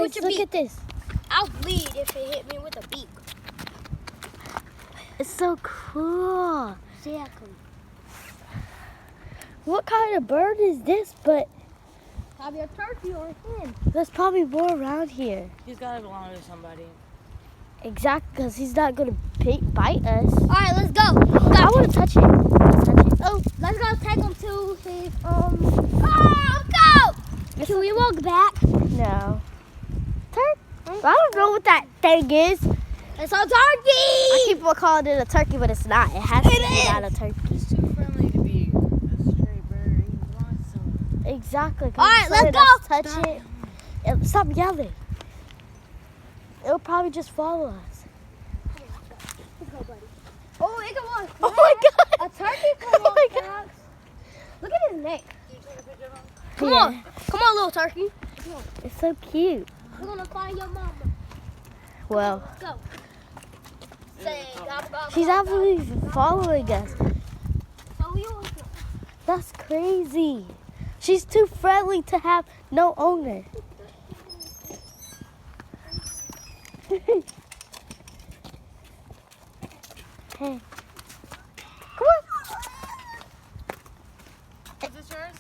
with your beak. Look at this. I'll bleed if it hit me with a beak. It's so cool. Exactly. What kind of bird is this? But Probably a turkey or a hen. there's probably more around here. He's got to belong to somebody. Exactly, because he's not going to bite us. All right, let's go. I want to touch it. Oh, let's go take him to his Oh, go! Can we walk back? No. I don't know what that thing is. It's a turkey. I keep on calling it a turkey, but it's not. It has to be not a turkey. He's too friendly to be a stray bird. He wants some. Exactly. All right, let's go. Touch it. Stop yelling. It'll probably just follow us. Oh, it can walk. Oh my God. A turkey can Oh walk my God. back. Look at his neck. Come Yeah. on. Come on, little turkey. It's so cute. We're going to find your mama. Well, Let's go. Say, gobble, gobble, she's gobble, absolutely following us. gobble. So we all go. That's crazy. She's too friendly to have no owner. Hey. Come on. Is this yours?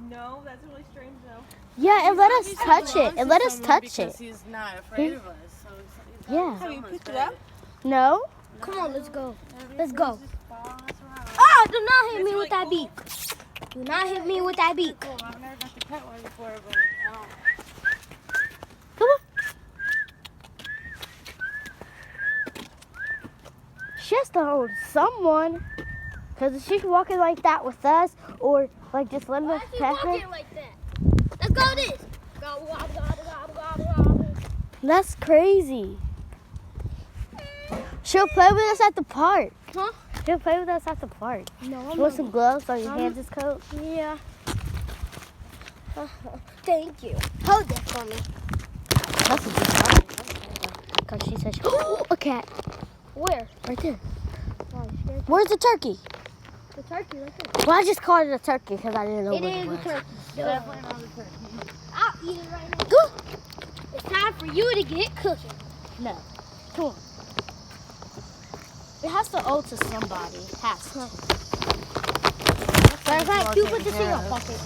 No, that's really strange though. Yeah, and let us touch it. And let us touch Because it. he's not afraid of us. So he's Yeah. Have you picked it up? No? Come on, let's go. Let's go. Just follow us around. Ah, do not hit me It's with that really beak. Do not hit me with that beak. Cool. I've never got to pet one before, but I don't. Come on. She has to own someone. Because if she's walking like that with us, or like just letting Why us is he pet her, walking like that? Let's go this. Gobble, gobble, gobble, gobble, gobble, gobble. that's crazy. She'll play with us at the park. Huh? She'll play with us at the park. No, I'm You want some gloves on your I'm- hands, coat? Yeah. Thank you. Hold that for me. That's a good sign. Because she said, a cat. Where? Right there. Oh, you scared? Where's the turkey? The turkey right there. Well, I just called it a turkey because I didn't know It what is it a was. turkey. Definitely not a turkey. I'll eat it right now. Go. It's time for you to get cooking. No. Come on. It has to owe to somebody. It has to. Matter of fact, you put this in your pocket.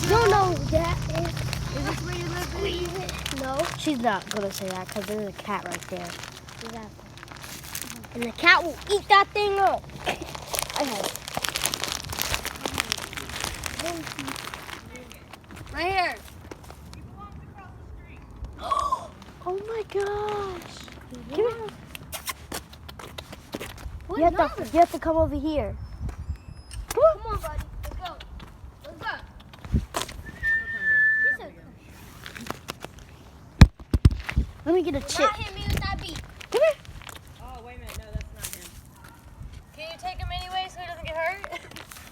You don't know who that is. Is this where you live? Squeeze it. No. She's not going to say that because there's a cat right there. Exactly. And the cat will eat that thing up. Okay. Right here. Oh my gosh. Come Come here. You have to come over here. Come on. Come on, buddy. Let's go. Let's go. He said, Let me get a "Do chip. not hit me with that beak." Come here. Oh, wait a minute. No, that's not him. Can you take him anyway so he doesn't get hurt?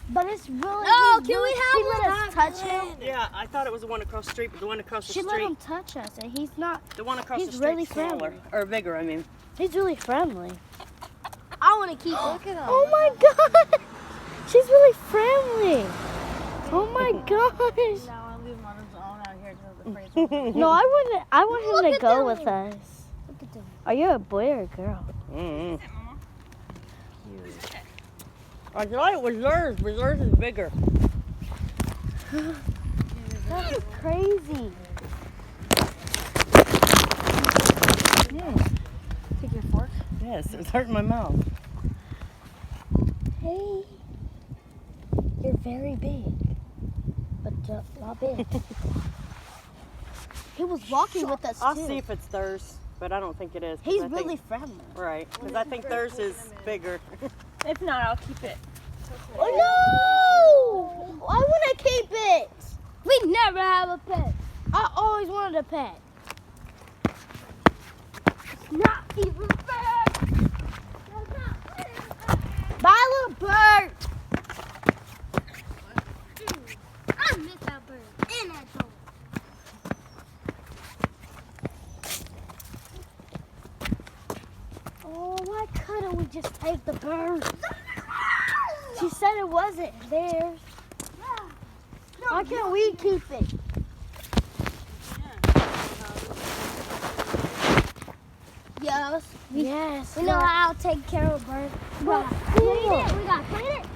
But it's really. No, he's can we really- have She one? let us touch him. Yeah, I thought it was the one across the street, but the one across the She let street, him touch us, and he's not. the one across he's the street, really smaller friendly. or bigger. I mean, He's really friendly. I want to keep it. Look at him. Oh my god. She's really friendly. Oh my gosh. No, I'll leave him on his own out here till the freeze. No, I want Look him to at go them. with us. Look at them. Are you a boy or a girl? I thought it was yours, but yours is bigger. That's crazy. Take your fork. Yes, it's hurting my mouth. Hey, you're very big, but not big. He was walking with us I'll too. see if it's theirs, but I don't think it is. 'cause He's I think- really friendly. right, because I think theirs is bigger. If not, I'll keep it. Oh no! I want to keep it. We never have a pet. I always wanted a pet. Not even fair. Bye, little bird. I miss that bird and that dog. Oh, why couldn't we just take the bird? She said it wasn't theirs. No, Why can't we keep it? Yes. Yes. We know how to take care of birds. We gotta clean it. We gotta clean it.